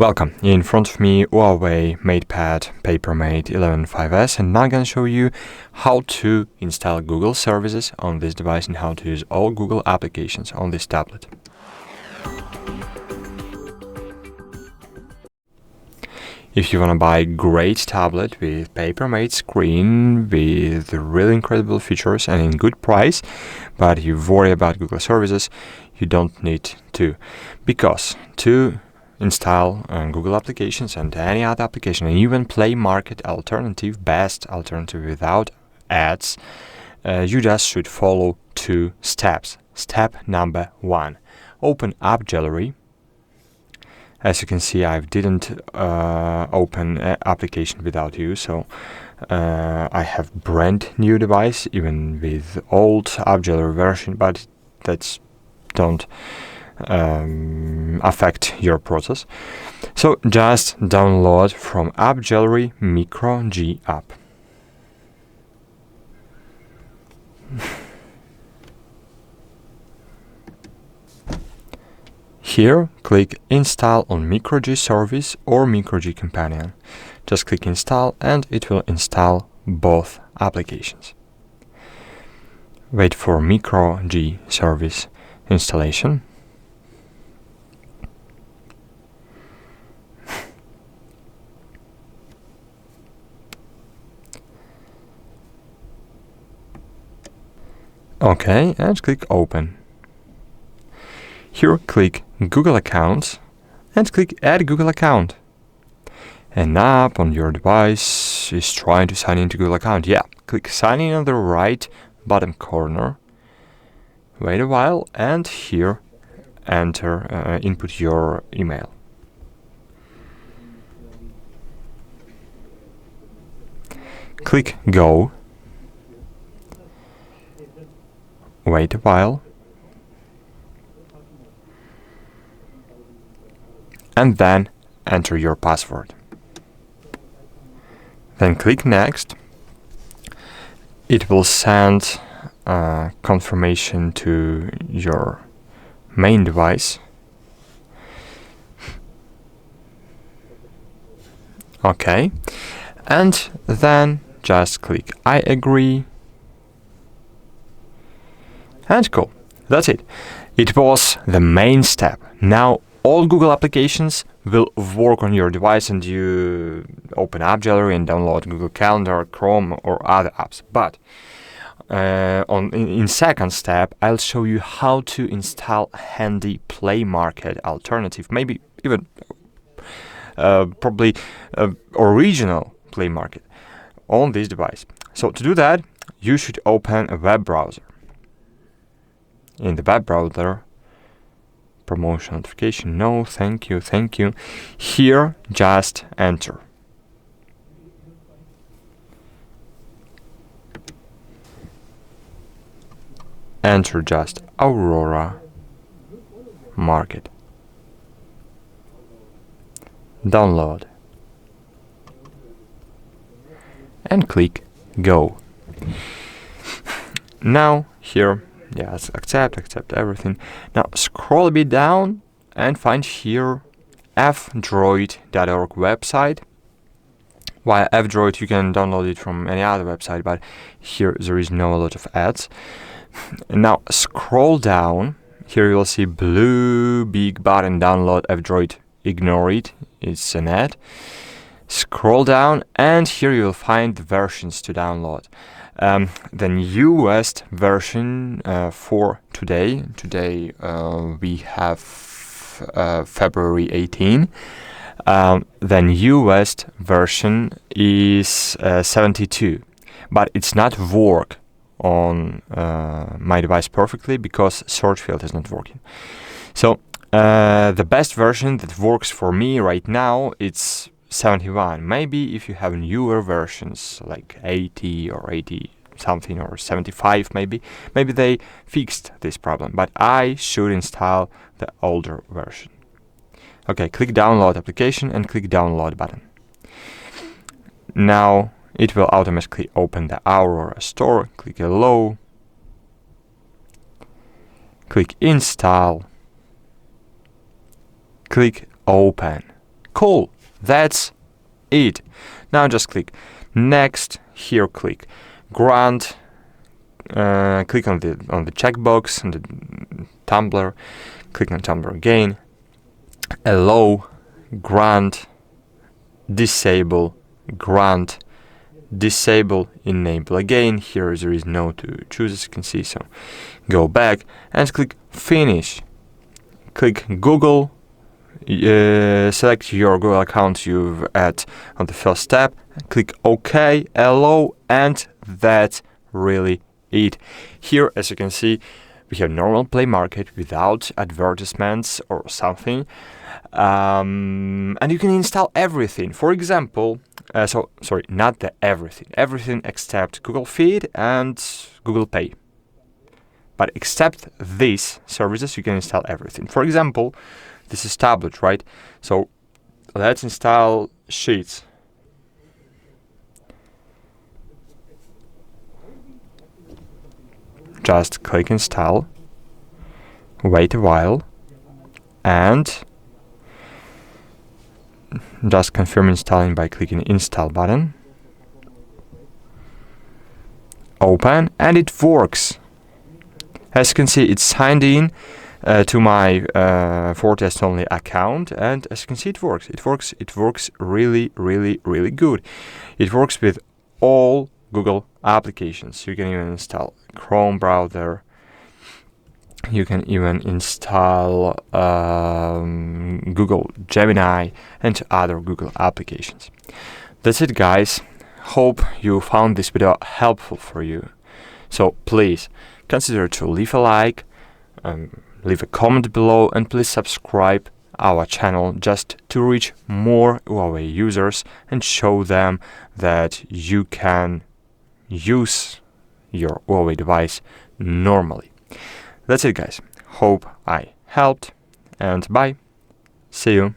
Welcome, in front of me HUAWEI MatePad PaperMatte 11.5 and now I'm going to show you how to install Google services on this device and how to use all Google applications on this tablet. If you want to buy a great tablet with PaperMatte screen, with really incredible features and in good price, but you worry about Google services, you don't need to. Because to install Google applications and any other application, and even Play Market alternative, best alternative without ads, you just should follow 2 steps. Step number 1, open AppGallery. As you can see, I didn't open an application without you, so I have brand new device, even with old AppGallery version, but that's don't affect your process. So just download from AppGallery MicroG app. Here, click Install on MicroG Service or MicroG Companion. Just click Install and it will install both applications. Wait for MicroG Service installation. OK, and click Open. Here, click Google Accounts and click Add Google Account. An app on your device is trying to sign into Google account. Yeah, click Sign in on the right bottom corner. Wait a while and here enter, input your email. Click Go. Wait a while. And then enter your password. Then click Next. It will send confirmation to your main device. OK. And then just click I agree. And cool. That's it. It was the main step. Now all Google applications will work on your device and you open AppGallery and download Google Calendar, Chrome or other apps. But in second step, I'll show you how to install handy Play Market alternative, maybe even probably original Play Market on this device. So to do that, you should open a web browser. In the web browser, promotion notification, no, thank you. Here, just enter. Enter just Aurora Market. Download. And click Go. Now, here, yes, accept everything. Now scroll a bit down and find here F Droid.org website. While F Droid you can download it from any other website, but here there is no lot of ads. Now scroll down. Here you will see blue big button, download F Droid. Ignore it, it's an ad. Scroll down and here you will find the versions to download. The newest version for today. Today we have February 18. The newest version is 72, but it's not work on my device perfectly because search field is not working. So the best version that works for me right now it's 71. Maybe if you have newer versions like 80 or 80 something or 75 maybe they fixed this problem, but I should install the older version. Okay, click download application and click download button. Now it will automatically open the Aurora store. Click allow. Click install. Click open. Cool, that's it. Now just click next. Here click grant. Click on the checkbox on the Tumblr. Click on Tumblr again. Allow, grant, disable, grant, disable, enable again. Here there is no to choose, as you can see, so go back and click finish. Click Google. Select your Google account you've added on the first step. Click OK, allow, and that's really it. Here, as you can see, we have normal Play Market without advertisements or something, and you can install everything. For example, not everything except Google Feed and Google Pay. But except these services, you can install everything. For example, this is tablet, right? So let's install Sheets. Just click install, wait a while, and just confirm installing by clicking install button. Open, and it works. As you can see, it's signed in to my for test only account, and as you can see, it works. It works really, really, really good. It works with all Google applications. You can even install Chrome browser. You can even install Google Gemini and other Google applications. That's it, guys. Hope you found this video helpful for you. So please consider to leave a like, leave a comment below, and please subscribe our channel just to reach more Huawei users and show them that you can use your Huawei device normally. That's it, guys. Hope I helped, and bye. See you.